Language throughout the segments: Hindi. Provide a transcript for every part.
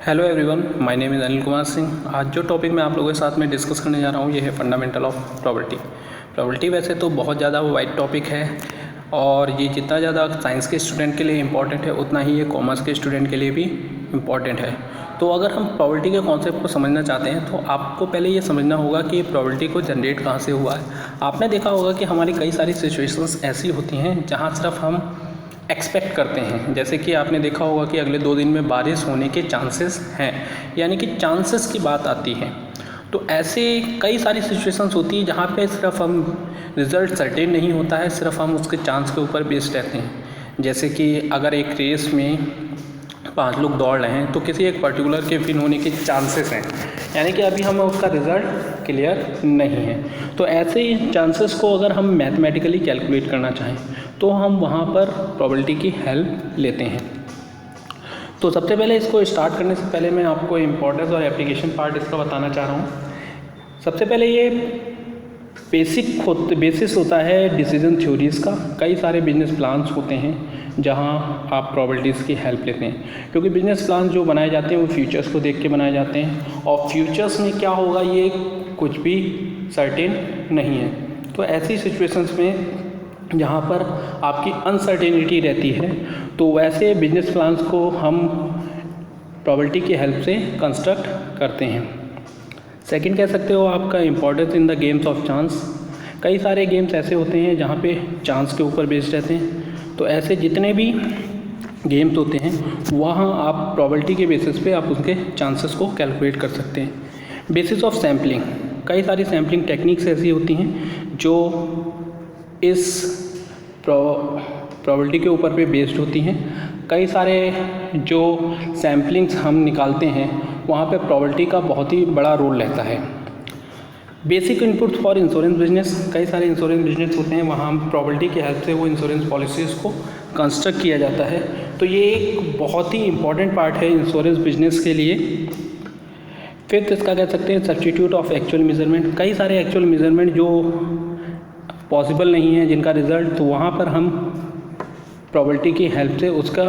Hello everyone, my name is Anil Kumar Singh. आज जो टॉपिक मैं आप लोगों के साथ में डिस्कस करने जा रहा हूँ ये है फंडामेंटल ऑफ प्रोबेबिलिटी। प्रोबेबिलिटी वैसे तो बहुत ज़्यादा वाइड टॉपिक है और ये जितना ज़्यादा साइंस के स्टूडेंट के लिए इम्पॉर्टेंट है उतना ही ये कॉमर्स के स्टूडेंट के लिए भी इम्पॉर्टेंट है। तो अगर हम प्रोबेबिलिटी के कॉन्सेप्ट को समझना चाहते हैं तो आपको पहले ये समझना होगा कि प्रोबेबिलिटी को जनरेट कहाँ से हुआ है। आपने देखा होगा कि हमारी कई सारी सिचुएशंस ऐसी होती हैं जहाँ सिर्फ हम एक्सपेक्ट करते हैं। जैसे कि आपने देखा होगा कि अगले 2 दिन में बारिश होने के चांसेस हैं, यानी कि चांसेस की बात आती है। तो ऐसे कई सारी सिचुएशंस होती हैं जहाँ पे सिर्फ हम रिज़ल्ट सर्टेन नहीं होता है, सिर्फ हम उसके चांस के ऊपर बेस्ड रहते हैं। जैसे कि अगर एक रेस में 5 लोग दौड़ रहे हैं तो किसी एक पर्टिकुलर के विन होने के चांसेस हैं, यानी कि अभी हमें उसका रिज़ल्ट क्लियर नहीं है। तो ऐसे ही चांसेस को अगर हम मैथमेटिकली कैलकुलेट करना चाहें तो हम वहाँ पर प्रोबेबिलिटी की हेल्प लेते हैं। तो सबसे पहले इसको स्टार्ट करने से पहले मैं आपको इम्पोर्टेंस और एप्लीकेशन पार्ट इसका बताना चाह रहा हूँ। सबसे पहले ये बेसिस होता है डिसीजन थ्योरीज़ का। कई सारे बिजनेस प्लान्स होते हैं जहां आप प्रोबेबिलिटीज़ की हेल्प लेते हैं, क्योंकि बिजनेस प्लान जो बनाए जाते हैं वो फ्यूचर्स को देख के बनाए जाते हैं और फ्यूचर्स में क्या होगा ये कुछ भी सर्टेन नहीं है। तो ऐसी सिचुएशंस में जहाँ पर आपकी अनसर्टेनिटी रहती है तो वैसे बिजनेस प्लान्स को हम प्रोबेबिलिटी की हेल्प से कंस्ट्रक्ट करते हैं। सेकंड कह सकते हो आपका importance in the games of chance. कई सारे गेम्स ऐसे होते हैं जहाँ पे चांस के ऊपर बेस्ड रहते हैं। तो ऐसे जितने भी गेम्स होते हैं वहाँ आप प्रोबेबिलिटी के बेसिस पे आप उसके चांसेस को कैलकुलेट कर सकते हैं। बेसिस ऑफ सैम्पलिंग, कई सारी सैम्पलिंग टेक्निक्स ऐसी होती हैं जो इस प्रोबेबिलिटी के ऊपर पे बेस्ड होती हैं। कई सारे जो सैम्पलिंग्स हम निकालते हैं वहाँ पे प्रोबेबिलिटी का बहुत ही बड़ा रोल रहता है। Basic input for insurance business, कई सारे इंश्योरेंस बिजनेस होते हैं वहाँ हम प्रोबेबिलिटी की हेल्प से वो इंश्योरेंस पॉलिसीज़ को कंस्ट्रक्ट किया जाता है। तो ये एक बहुत ही इम्पॉर्टेंट पार्ट है इंश्योरेंस बिजनेस के लिए। फिफ्थ इसका कह सकते हैं सब्स्टिट्यूट ऑफ एक्चुअल मेजरमेंट। कई सारे एक्चुअल मेजरमेंट जो पॉसिबल नहीं है जिनका रिज़ल्ट, तो वहाँ पर हम प्रोबेबिलिटी की हेल्प से उसका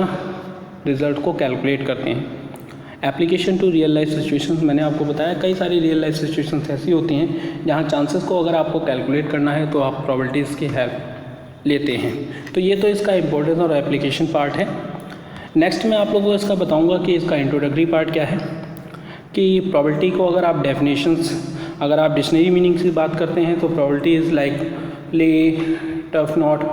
रिज़ल्ट को कैलकुलेट करते हैं। Application to real life situations, मैंने आपको बताया कई सारी रियल लाइफ सिचुएशंस ऐसी होती हैं जहाँ चांसेस को अगर आपको कैलकुलेट करना है तो आप प्रोबेबिलिटीज़ की हेल्प लेते हैं। तो ये तो इसका इम्पोर्टेंस और एप्लीकेशन पार्ट है। नेक्स्ट मैं आप लोगों को इसका बताऊँगा कि इसका इंट्रोडक्टरी पार्ट क्या है। कि प्रोबेबिलिटी को अगर आप डेफिनेशंस, अगर आप डिक्शनरी मीनिंग से बात करते हैं तो probability is likely tough not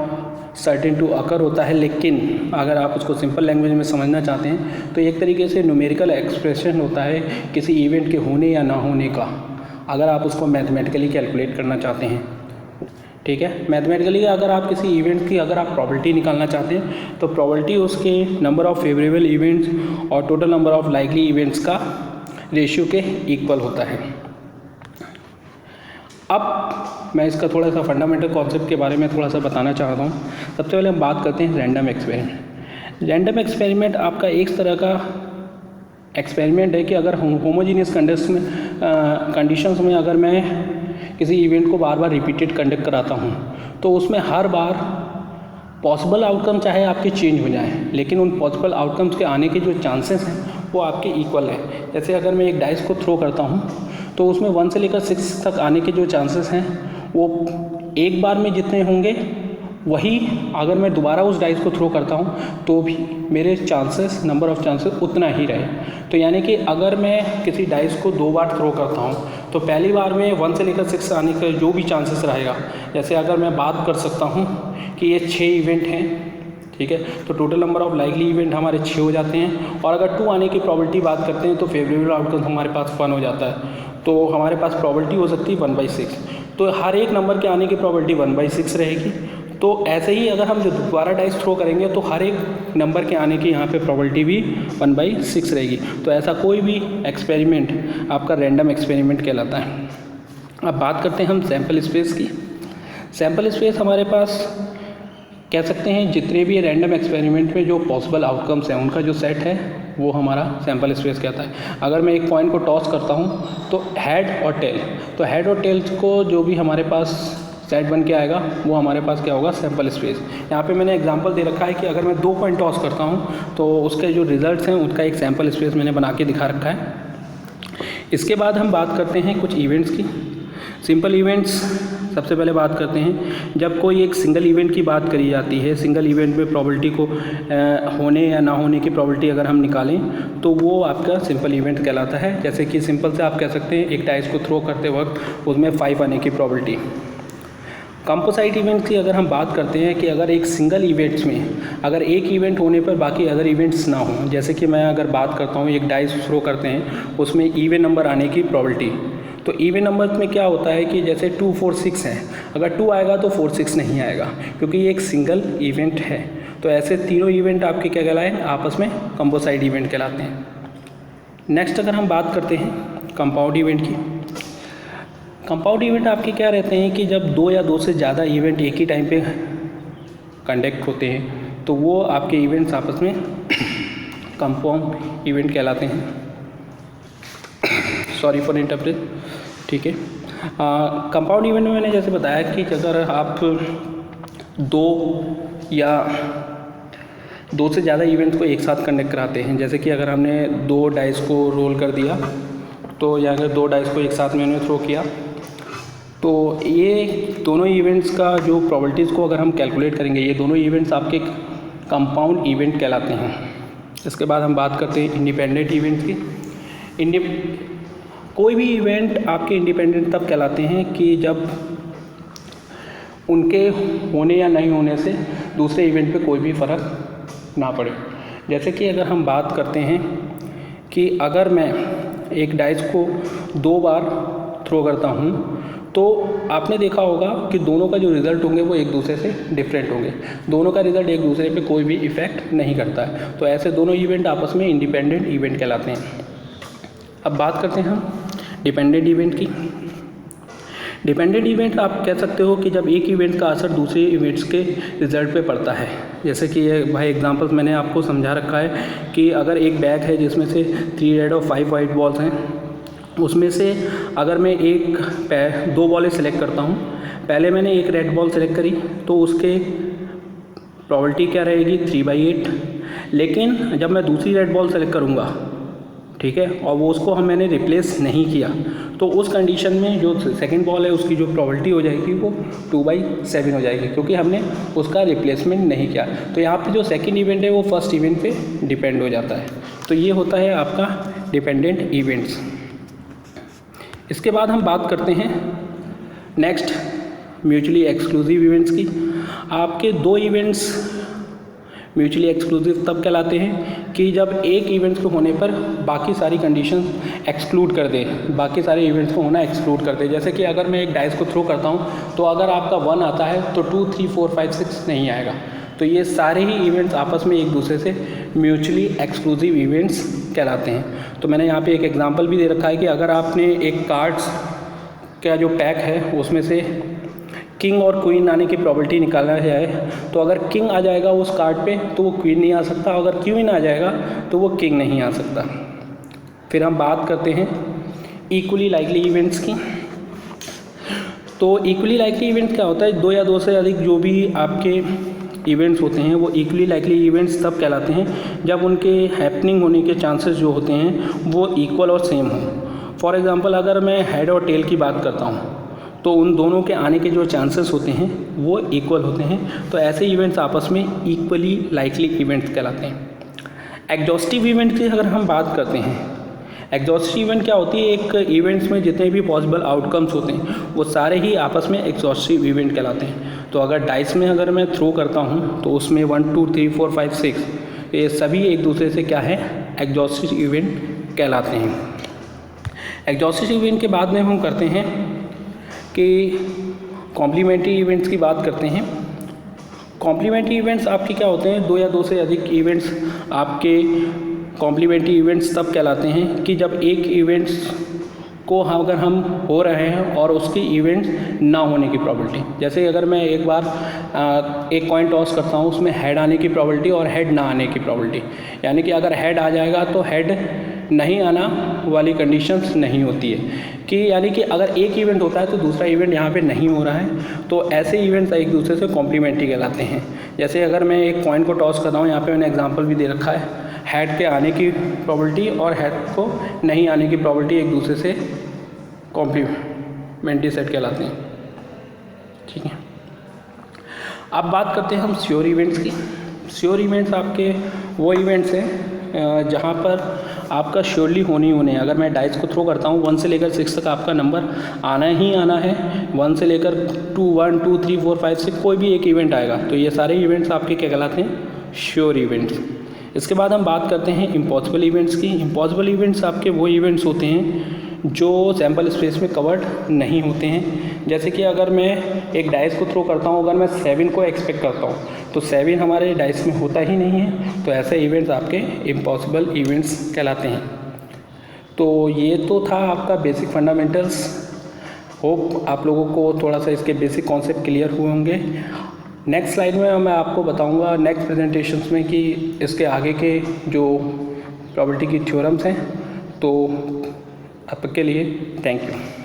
certain to occur होता है, लेकिन अगर आप उसको सिंपल लैंग्वेज में समझना चाहते हैं तो एक तरीके से न्यूमेरिकल एक्सप्रेशन होता है किसी इवेंट के होने या ना होने का, अगर आप उसको मैथमेटिकली कैलकुलेट करना चाहते हैं। ठीक है, मैथमेटिकली अगर आप किसी इवेंट की अगर आप प्रोबेबिलिटी निकालना चाहते हैं तो प्रोबेबिलिटी उसके नंबर ऑफ फेवरेबल इवेंट्स और total number of likely events का रेशियो के इक्वल होता है। अब मैं इसका थोड़ा सा फंडामेंटल कॉन्सेप्ट के बारे में थोड़ा सा बताना चाहता हूँ। सबसे पहले हम बात करते हैं रैंडम एक्सपेरिमेंट। रैंडम एक्सपेरिमेंट आपका एक तरह का एक्सपेरिमेंट है कि अगर होमोजीनियस कंडीशंस में अगर मैं किसी इवेंट को बार बार रिपीटेड कंडक्ट कराता हूँ तो उसमें हर बार पॉसिबल आउटकम चाहे आपके चेंज हो जाएं, लेकिन उन पॉसिबल आउटकम्स के आने के जो चांसेस हैं वो आपके इक्वल है। जैसे अगर मैं एक डाइस को थ्रो करता हूँ तो उसमें 1 से लेकर 6 तक आने के जो चांसेस हैं वो एक बार में जितने होंगे वही अगर मैं दोबारा उस डाइस को थ्रो करता हूँ तो भी मेरे चांसेस, नंबर ऑफ़ चांसेस उतना ही रहे। तो यानी कि अगर मैं किसी डाइस को 2 बार थ्रो करता हूँ तो पहली बार में 1 से लेकर 6 आने का जो भी चांसेस रहेगा, जैसे अगर मैं बात कर सकता हूँ कि ये 6 इवेंट हैं, ठीक है, तो total number of likely event हमारे 6 हो जाते हैं। और अगर 2 आने की प्रोबेबिलिटी बात करते हैं तो फेवरेबल आउटकम हमारे पास 1 हो जाता है, तो हमारे पास प्रोबेबिलिटी हो सकती है 1/6। तो हर एक नंबर के आने की प्रोबेबिलिटी 1/6 रहेगी। तो ऐसे ही अगर हम जो दोबारा डाइस थ्रो करेंगे तो हर एक नंबर के आने की यहाँ पे प्रोबेबिलिटी भी 1/6 रहेगी। तो ऐसा कोई भी एक्सपेरिमेंट आपका रैंडम एक्सपेरिमेंट कहलाता है। अब बात करते हैं हम सैम्पल स्पेस की। सैम्पल स्पेस हमारे पास कह सकते हैं जितने भी रैंडम एक्सपेरिमेंट में जो पॉसिबल आउटकम्स हैं उनका जो सेट है वो हमारा सैम्पल स्पेस कहता है। अगर मैं एक पॉइंट को टॉस करता हूँ तो हेड और टेल, तो हेड और टेल्स को जो भी हमारे पास सेट बन के आएगा, वो हमारे पास क्या होगा, सैम्पल स्पेस। यहाँ पे मैंने एग्जांपल दे रखा है कि अगर मैं 2 कॉइन टॉस करता हूँ तो उसके जो रिजल्ट्स हैं उनका एक सैम्पल स्पेस मैंने बना के दिखा रखा है। इसके बाद हम बात करते हैं कुछ इवेंट्स की। सिंपल इवेंट्स सबसे पहले बात करते हैं। जब कोई एक सिंगल इवेंट की बात करी जाती है, सिंगल इवेंट में प्रोबेबिलिटी को होने या ना होने की प्रोबेबिलिटी अगर हम निकालें तो वो आपका सिंपल इवेंट कहलाता है। जैसे कि सिंपल से आप कह सकते हैं एक डाइस को थ्रो करते वक्त उसमें 5 आने की प्रोबेबिलिटी। कंपोसाइट इवेंट की अगर हम बात करते हैं कि अगर एक सिंगल इवेंट्स में अगर एक इवेंट होने पर बाकी अदर इवेंट्स ना हों, जैसे कि मैं अगर बात करता हूँ एक डाइस थ्रो करते हैं उसमें इवन नंबर आने की प्रोबेबिलिटी, तो इवन नंबर में क्या होता है कि जैसे 2 4 6 है, अगर 2 आएगा तो 4 6 नहीं आएगा क्योंकि ये एक सिंगल इवेंट है। तो ऐसे तीनों इवेंट आपके क्या कहलाए, आपस में कंपोसाइट इवेंट कहलाते हैं। नेक्स्ट अगर हम बात करते हैं कंपाउंड इवेंट की। कंपाउंड इवेंट आपके क्या रहते हैं कि जब 2 या 2 से ज़्यादा इवेंट एक ही टाइम पे कंडक्ट होते हैं तो वो आपके इवेंट्स आपस में कंपाउंड इवेंट कहलाते हैं। सॉरी फॉर इंटरप्रेट, ठीक है। कंपाउंड इवेंट में मैंने जैसे बताया कि अगर आप 2 से ज़्यादा इवेंट्स को एक साथ कंडक्ट कराते हैं, जैसे कि अगर हमने 2 डाइस को रोल कर दिया तो या अगर 2 डाइस को एक साथ में थ्रो किया तो ये दोनों इवेंट्स का जो प्रोबेबिलिटीज़ को अगर हम कैलकुलेट करेंगे, ये दोनों इवेंट्स आपके कंपाउंड इवेंट कहलाते हैं। इसके बाद हम बात करते हैं इंडिपेंडेंट इवेंट्स की। कोई भी इवेंट आपके इंडिपेंडेंट तब कहलाते हैं कि जब उनके होने या नहीं होने से दूसरे इवेंट पे कोई भी फ़र्क ना पड़े। जैसे कि अगर हम बात करते हैं कि अगर मैं एक डाइस को 2 बार थ्रो करता हूँ तो आपने देखा होगा कि दोनों का जो रिज़ल्ट होंगे वो एक दूसरे से डिफरेंट होंगे, दोनों का रिज़ल्ट एक दूसरे पे कोई भी इफ़ेक्ट नहीं करता है। तो ऐसे दोनों इवेंट आपस में इंडिपेंडेंट इवेंट कहलाते हैं। अब बात करते हैं हम डिपेंडेंट इवेंट की। डिपेंडेंट इवेंट आप कह सकते हो कि जब एक इवेंट का असर दूसरे इवेंट्स के रिज़ल्ट पे पड़ता है। जैसे कि ये भाई एग्जांपल्स मैंने आपको समझा रखा है कि अगर एक बैग है जिसमें से 3 रेड और 5 वाइट बॉल्स हैं, उसमें से अगर मैं 2 बॉलें सेलेक्ट करता हूँ, पहले मैंने एक रेड बॉल सेलेक्ट करी तो उसके प्रोबेबिलिटी क्या रहेगी 3/8, लेकिन जब मैं दूसरी रेड बॉल सेलेक्ट करूँगा, ठीक है, और वो उसको मैंने रिप्लेस नहीं किया तो उस कंडीशन में जो सेकंड बॉल है उसकी जो प्रोबेबिलिटी हो जाएगी वो 2/7 हो जाएगी क्योंकि हमने उसका रिप्लेसमेंट नहीं किया। तो यहाँ पे जो सेकंड इवेंट है वो फर्स्ट इवेंट पे डिपेंड हो जाता है। तो ये होता है आपका डिपेंडेंट इवेंट्स। इसके बाद हम बात करते हैं नेक्स्ट म्यूचुअली एक्सक्लूसिव इवेंट्स की। आपके 2 इवेंट्स म्यूचुअली एक्सक्लूसिव तब कहलाते हैं कि जब एक इवेंट्स को होने पर बाकी सारी कंडीशंस एक्सक्लूड कर दे, बाकी सारे इवेंट्स को होना एक्सक्लूड कर दे। जैसे कि अगर मैं एक डाइस को थ्रो करता हूँ तो अगर आपका 1 आता है तो 2 3 4 5 6 नहीं आएगा। तो ये सारे ही इवेंट्स आपस में एक दूसरे से म्यूचुअली एक्सक्लूसिव इवेंट्स कहलाते हैं। तो मैंने यहाँ पे एक एग्जांपल भी दे रखा है कि अगर आपने एक कार्ड्स का जो पैक है उसमें से किंग और क्वीन आने की प्रोबेबिलिटी निकालना जाए तो अगर किंग आ जाएगा उस कार्ड पे तो वो क्वीन नहीं आ सकता, अगर क्वीन आ जाएगा तो वो किंग नहीं आ सकता। फिर हम बात करते हैं इक्वली लाइकली इवेंट्स की। तो इक्वली लाइकली इवेंट क्या होता है, 2 या 2 से अधिक जो भी आपके इवेंट्स होते हैं वो इक्वली लाइकली इवेंट्स तब कहलाते हैं जब उनके हैपनिंग होने के चांसेस जो होते हैं वो इक्वल और सेम हों। फॉर एग्जांपल अगर मैं हेड और टेल की बात करता हूँ तो उन दोनों के आने के जो चांसेस होते हैं वो इक्वल होते हैं। तो ऐसे इवेंट्स आपस में इक्वली लाइकली इवेंट्स कहलाते हैं। एग्जॉस्टिव इवेंट की अगर हम बात करते हैं, एग्जॉस्टिव इवेंट क्या होती है, एक इवेंट्स में जितने भी पॉसिबल आउटकम्स होते हैं वो सारे ही आपस में एग्जॉस्टिव इवेंट कहलाते हैं। तो अगर डाइस में अगर मैं थ्रो करता हूँ तो उसमें 1 2 3 4 5 6 ये सभी एक दूसरे से क्या है, एग्जॉस्टिव इवेंट कहलाते हैं। एग्जॉस्टिव इवेंट के बाद में हम करते हैं कि कॉम्प्लीमेंट्री इवेंट्स की बात करते हैं। कॉम्प्लीमेंट्री इवेंट्स आपके क्या होते हैं, 2 या 2 से अधिक इवेंट्स आपके कॉम्प्लीमेंट्री इवेंट्स तब कहलाते हैं कि जब एक इवेंट्स को अगर हम हो रहे हैं और उसकी इवेंट्स ना होने की प्रोबेबिलिटी, जैसे अगर मैं एक बार एक कॉइन टॉस करता हूँ उसमें हेड आने की प्रोबेबिलिटी और हेड ना आने की प्रोबेबिलिटी, यानी कि अगर हेड आ जाएगा तो हेड नहीं आना वाली कंडीशंस नहीं होती है कि यानी कि अगर एक इवेंट होता है तो दूसरा इवेंट यहाँ पे नहीं हो रहा है, तो ऐसे इवेंट्स एक दूसरे से कॉम्प्लीमेंट्री कहलाते हैं। जैसे अगर मैं एक कॉइन को टॉस कर रहा हूँ, यहाँ पे मैंने एग्जांपल भी दे रखा है, हेड के आने की प्रोबेबिलिटी और हेड को नहीं आने की प्रोबेबिलिटी एक दूसरे से कॉम्प्लीमेंट्री सेट कहलाते हैं। ठीक है, अब बात करते हैं हम श्योर इवेंट्स की। श्योर इवेंट्स आपके वो इवेंट्स हैं जहाँ पर आपका श्योरली होनी होने, अगर मैं डाइस को थ्रो करता हूँ 1 से लेकर 6 तक आपका नंबर आना ही आना है, 1 से लेकर 2, 1, 2, 3, 4, 5 से कोई भी एक इवेंट आएगा, तो ये सारे इवेंट्स आपके क्या कहलाते हैं? Sure events. इसके बाद हम बात करते हैं इम्पॉसिबल इवेंट्स की। इम्पॉसिबल इवेंट्स आपके वो इवेंट्स होते हैं जो सैम्पल स्पेस में कवर्ड नहीं होते हैं। जैसे कि अगर मैं एक डाइस को थ्रो करता हूँ, अगर मैं 7 को एक्सपेक्ट करता हूँ तो 7 हमारे डाइस में होता ही नहीं है, तो ऐसे इवेंट्स आपके इम्पॉसिबल इवेंट्स कहलाते हैं। तो ये तो था आपका बेसिक फंडामेंटल्स। होप आप लोगों को थोड़ा सा इसके बेसिक कॉन्सेप्ट क्लियर हुए होंगे। नेक्स्ट स्लाइड में मैं आपको बताऊंगा नेक्स्ट प्रेजेंटेशंस में कि इसके आगे के जो प्रोबेबिलिटी की थ्योरम्स हैं। तो अब के लिए थैंक यू।